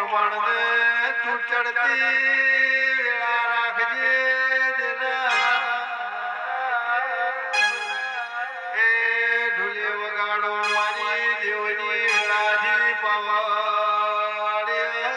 પ્રમાણને તું ચડતી વેળા રાખજે એ ઢોલે વગાડો મારી દેવની વેળાજી પવાડે રે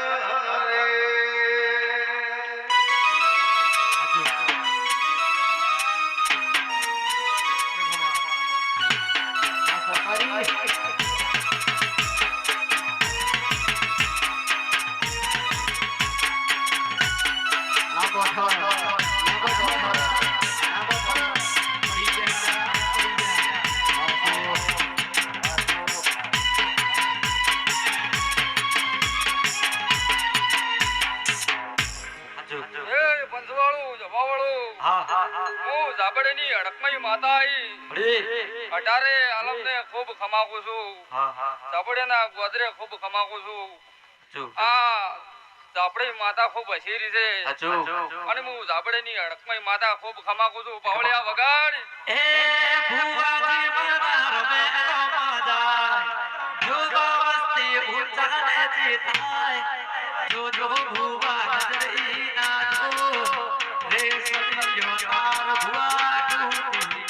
જાબડેની અડકમઈ માતા આઈ અટારે આલમને ખૂબ ખમાકું છું જાબડેના ગોદરે ખૂબ ખમાકું છું આ જાબડે માતા ખૂબ હસીરી છે અને હું જાબડેની અડકમઈ માતા ખૂબ ખમાકું છું પાવળિયા વગાડ એ ભુવાજી મારા રમે રમાદાય જો વસ્તી ઉચારે જીતાય જો ભુવા નજરી ના જો રે સત્યો તાર ભુવા ટૂટી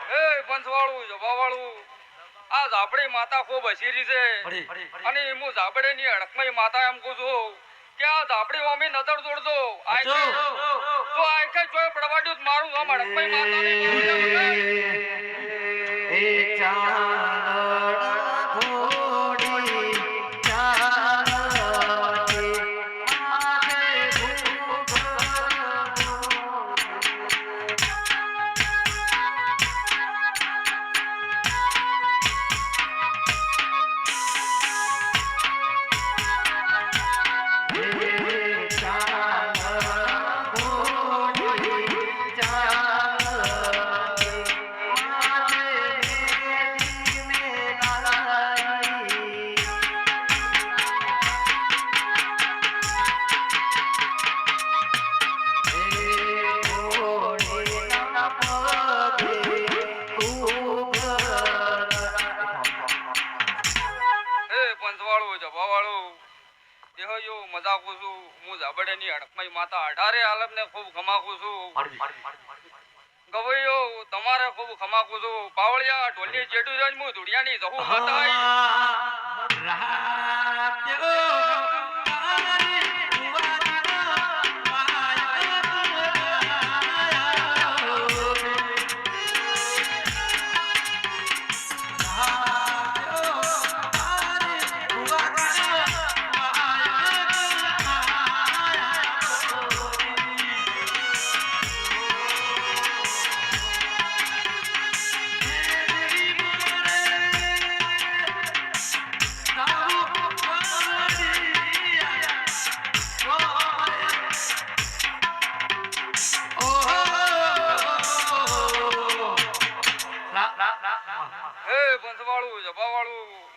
એ પંચવાળું જવાવાળું આ જાબડે માતા ખૂબ હસીરી છે અને હું જાબડેની અડકમઈ માતા એમ કહું છું કે આ જાબડે અમે નજર જોડજો આખે તો આખે જોઈ પડવાડ્યું મારું નામ અડકમઈ માતાની એ ચાલડા ઘોડી ચાલતી માથે મજાકું છું હું જાબડેની અડકમઈ માતા અઢારે આલમને ખૂબ ખમાકું છું ગવૈયો તમારે ખૂબ ખમાકું છું પાવળિયા ઢોલની જેટું જઈને હું ધુડિયાની જહું માતા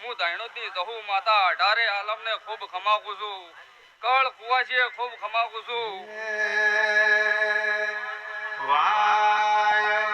હું ધાયણોથી જહું માતા અઢારે આલમને ખૂબ ખમાકું છું કળ કુવાસીએ ખૂબ ખમાકું છું વાય